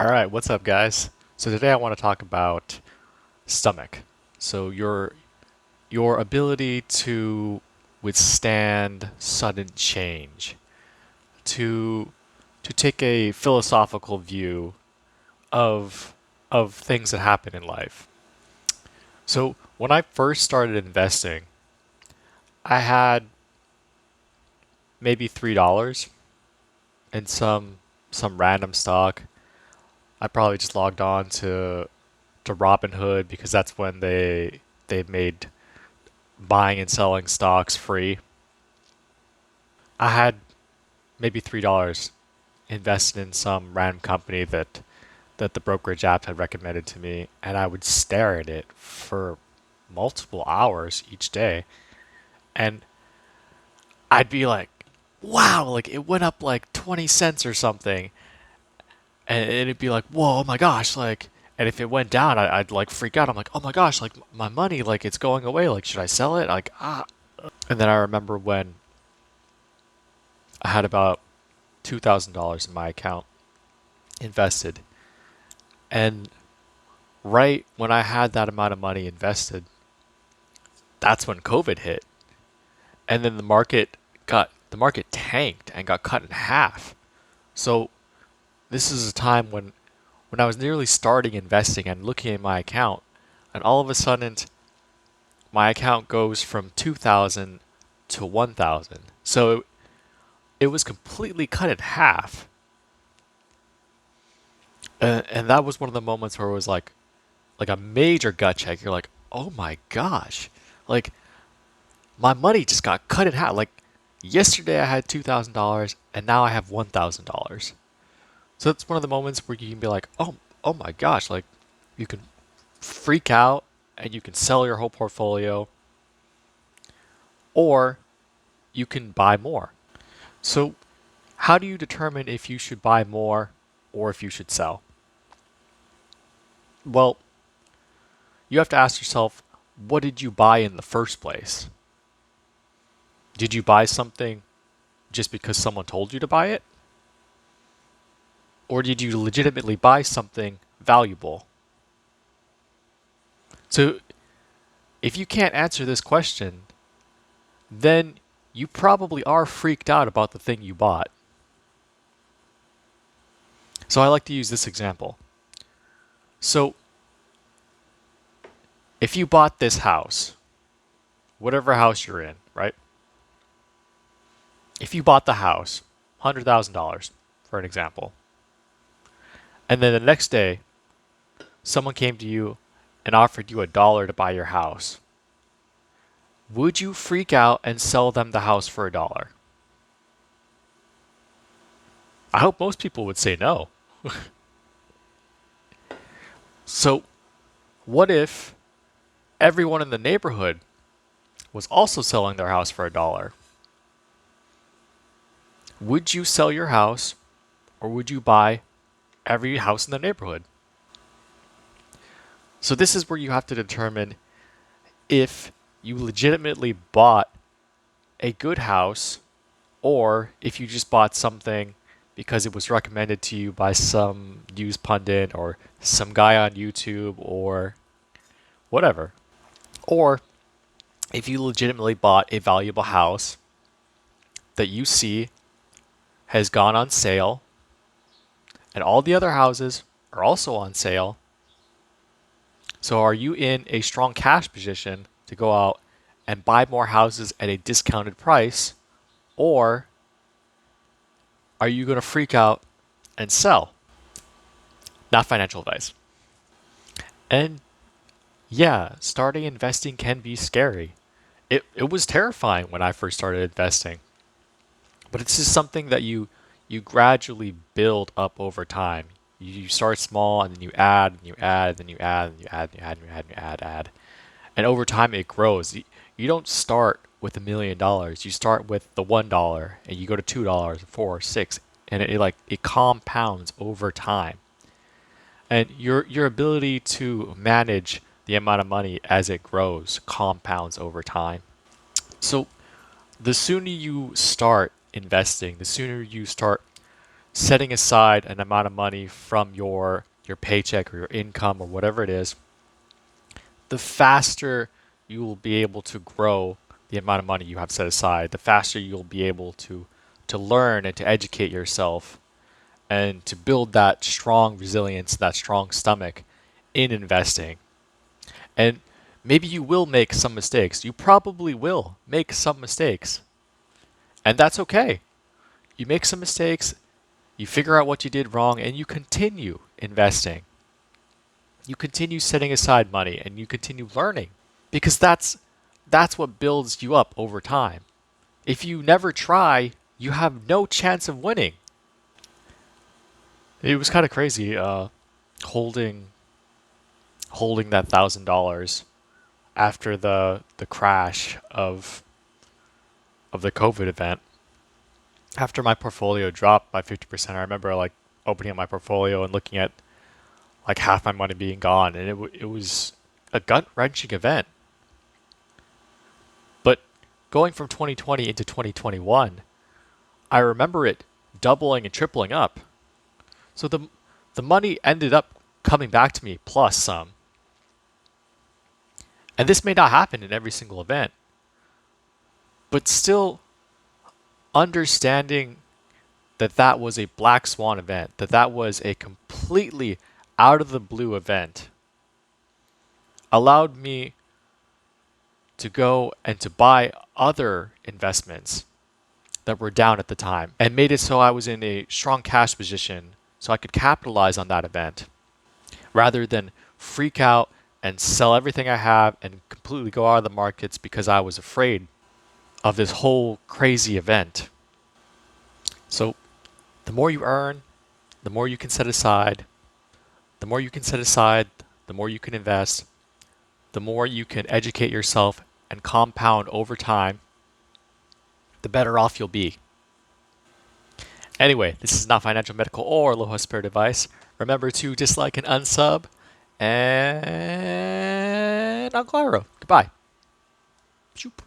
All right, what's up, guys? So today I want to talk about stomach. So your ability to withstand sudden change, to to take a philosophical view of of things that happen in life. So when I first started investing, I had maybe $3 in some random stock. I probably just logged on to Robinhood because that's when they made buying and selling stocks free. I had maybe $3 invested in some random company that the brokerage app had recommended to me, and I would stare at it for multiple hours each day, and I'd be like, "Wow!" Like it went up like 20 cents or something, and it'd be like, "Whoa! Oh my gosh!" Like, and if it went down, I'd like freak out. I'm like, "Oh my gosh! Like my money! Like it's going away! Like should I sell it?" Like ah. And then I remember when I had about $2,000 in my account invested. And right when I had that amount of money invested, that's when COVID hit. And then the market tanked and got cut in half. So this is a time when I was nearly starting investing and looking at my account, and all of a sudden my account goes from 2,000 to 1,000. So it was completely cut in half. And that was one of the moments where it was like a major gut check. You're like, oh my gosh, like my money just got cut in half. Like yesterday I had $2,000 and now I have $1,000. So it's one of the moments where you can be like, oh my gosh, like you can freak out and you can sell your whole portfolio, or you can buy more. So how do you determine if you should buy more or if you should sell? Well, you have to ask yourself, what did you buy in the first place? Did you buy something just because someone told you to buy it? Or did you legitimately buy something valuable? So, if you can't answer this question, then you probably are freaked out about the thing you bought. So, I like to use this example. So, if you bought this house, whatever house you're in, right? If you bought the house, $100,000 for an example, and then the next day, someone came to you and offered you $1 to buy your house, would you freak out and sell them the house for $1? I hope most people would say no. So, what if everyone in the neighborhood was also selling their house for $1? Would you sell your house or would you buy every house in the neighborhood? So, this is where you have to determine if you legitimately bought a good house or if you just bought something because it was recommended to you by some news pundit or some guy on YouTube or whatever. Or if you legitimately bought a valuable house that you see has gone on sale and all the other houses are also on sale. So are you in a strong cash position to go out and buy more houses at a discounted price, or are you going to freak out and sell? Not financial advice. And yeah, starting investing can be scary. It was terrifying when I first started investing. But it's just something that you gradually build up over time. You start small and then you add and you add and then you add and you add and you add and you add and you add. And over time it grows. You don't start with $1 million. You start with the $1 and you go to $2, 4, 6, and it compounds over time. And your ability to manage the amount of money as it grows compounds over time. So the sooner you start investing, the sooner you start setting aside an amount of money from your paycheck or your income or whatever it is, the faster you will be able to grow the amount of money you have set aside, the faster you'll be able to learn and to educate yourself and to build that strong resilience, that strong stomach in investing. And maybe you will make some mistakes. You probably will make some mistakes. And that's okay. You make some mistakes, you figure out what you did wrong, and you continue investing. You continue setting aside money and you continue learning because that's what builds you up over time. If you never try, you have no chance of winning. It was kind of crazy holding holding that $1,000 after the crash of the COVID event. After my portfolio dropped by 50%, I remember like opening up my portfolio and looking at like half my money being gone, and it was a gut wrenching event. But going from 2020 into 2021, I remember it doubling and tripling up. So the money ended up coming back to me plus some. And this may not happen in every single event, but still understanding that that was a black swan event, that that was a completely out of the blue event, allowed me to go and to buy other investments that were down at the time and made it so I was in a strong cash position so I could capitalize on that event rather than freak out and sell everything I have and completely go out of the markets because I was afraid of this whole crazy event. So the more you earn, the more you can set aside, the more you can set aside, the more you can invest, the more you can educate yourself and compound over time, the better off you'll be. Anyway, this is not financial, medical, or Aloha Spirit advice. Remember to dislike and unsub. And Uncle Iro. Goodbye. Shoop.